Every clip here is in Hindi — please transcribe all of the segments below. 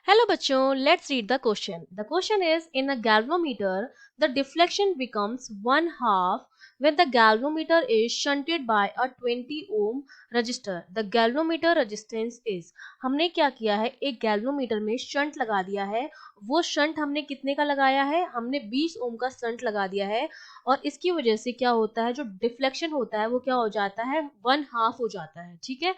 Hello bachcho, let's read the question. The question is, in a galvanometer, the deflection becomes one half when the galvanometer is shunted by a 20 ohm resistor. The galvanometer resistance is, हमने क्या किया है, एक galvanometer में शंट लगा दिया है. वो शंट हमने कितने का लगाया है, हमने 20 ओम का शंट लगा दिया है. और इसकी वजह से क्या होता है, जो डिफ्लेक्शन होता है वो क्या हो जाता है, वन हाफ हो जाता है. ठीक है,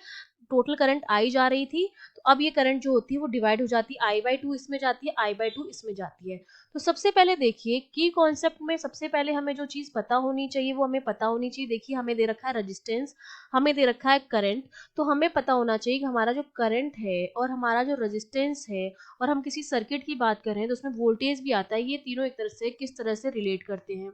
टोटल करंट आई जा रही थी, तो अब ये करंट जो होती है वो डिवाइड हो जाती है, आई बाई टू इसमें जाती है, आई बाई टू इसमें जाती है. तो सबसे पहले देखिए की कॉन्सेप्ट में सबसे पहले हमें जो चीज पता होनी चाहिए वो हमें पता होनी चाहिए. देखिए हमें दे रखा है रेजिस्टेंस, हमें दे रखा है करंट, तो हमें पता होना चाहिए कि हमारा जो करंट है और हमारा जो रेजिस्टेंस है, और हम किसी सर्किट की बात कर रहे हैं तो उसमें वोल्टेज भी आता है, ये तीनों एक तरह से किस तरह से रिलेट करते हैं.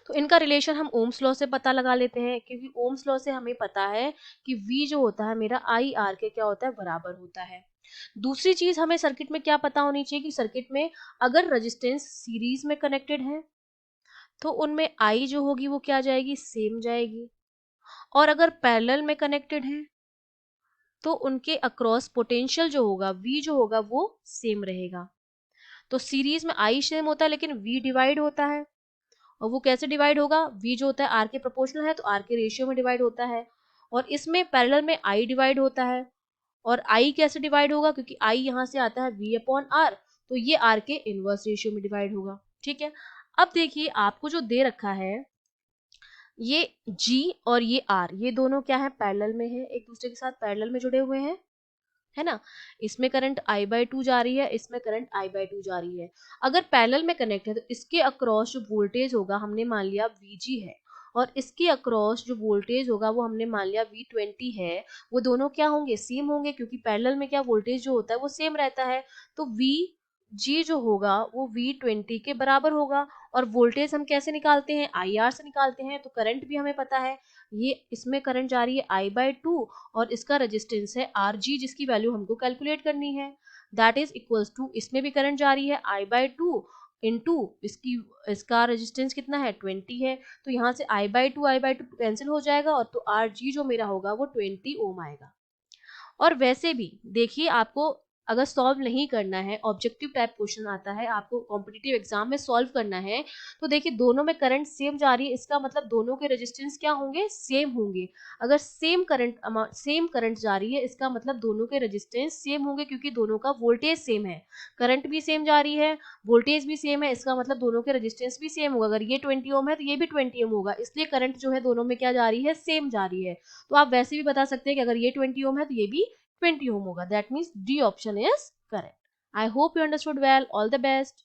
तो इनका रिलेशन हम ओम्स लॉ से पता लगा लेते हैं, क्योंकि ओम्स लॉ से हमें पता है कि V जो होता है मेरा आई आर के क्या होता है, बराबर होता है. दूसरी चीज हमें सर्किट में क्या पता होनी चाहिए कि सर्किट में अगर रेजिस्टेंस सीरीज में कनेक्टेड है तो उनमें आई जो होगी वो क्या जाएगी, सेम जाएगी. और अगर पैरेलल में कनेक्टेड है तो उनके अक्रॉस पोटेंशियल जो होगा, V जो होगा वो सेम रहेगा. तो सीरीज में आई सेम होता है लेकिन V डिवाइड होता है, और वो कैसे डिवाइड होगा, V जो होता है R के प्रोपोर्शनल है तो R के रेशियो में डिवाइड होता है. और इसमें पैरेलल में I डिवाइड होता है, और I कैसे डिवाइड होगा, क्योंकि I यहाँ से आता है V अपॉन R, तो ये R के इनवर्स रेशियो में डिवाइड होगा. ठीक है, अब देखिए आपको जो दे रखा है ये G और ये R, ये दोनों क्या है, पैरेलल में है, एक दूसरे के साथ पैरेलल में जुड़े हुए हैं, है ना. इसमें करंट I बाई टू जा रही है, इसमें करंट I बाई टू जा रही है. अगर पैरेलल में कनेक्ट है तो इसके अक्रॉस जो वोल्टेज होगा हमने मान लिया VG है, और इसके अक्रॉस जो वोल्टेज होगा वो हमने मान लिया V20 है. वो दोनों क्या होंगे, सेम होंगे, क्योंकि पैरेलल में क्या वोल्टेज जो होता है वो सेम रहता है. तो VG जो होगा वो V20 के बराबर होगा. और वोल्टेज हम कैसे निकालते हैं, IR से निकालते हैं. तो करंट भी हमें पता है, ये इसमें करंट जा रही है I बाई टू, और इसका रेजिस्टेंस है RG जिसकी वैल्यू हमको कैलकुलेट करनी है. दैट इज इक्वल्स टू, इसमें भी करंट जा रही है I बाई टू इंटू इसकी, इसका रेजिस्टेंस कितना है, 20 है. तो यहाँ से I बाई टू कैंसिल हो जाएगा, और तो RG जो मेरा होगा वो 20 ओम आएगा. और वैसे भी देखिए आपको अगर सॉल्व नहीं करना है, ऑब्जेक्टिव टाइप क्वेश्चन आता है आपको कॉम्पिटिटिव एग्जाम में सॉल्व करना है, तो देखिए दोनों में करंट सेम जा रही है, इसका मतलब दोनों के रेजिस्टेंस क्या होंगे, सेम होंगे. अगर सेम करंट जा रही है इसका मतलब दोनों के रेजिस्टेंस सेम होंगे, क्योंकि दोनों का वोल्टेज सेम है. करंट भी सेम जा रही है, वोल्टेज भी सेम है, इसका मतलब दोनों के रेजिस्टेंस भी सेम होगा. अगर ये 20 ओम है तो ये भी 20 ओम होगा, इसलिए करंट जो है दोनों में क्या जा रही है, सेम जा रही है. तो आप वैसे भी बता सकते हैं कि अगर ये 20 ओम है तो ये भी 20 ohm होगा. That means D option is correct. I hope you understood well. All the best.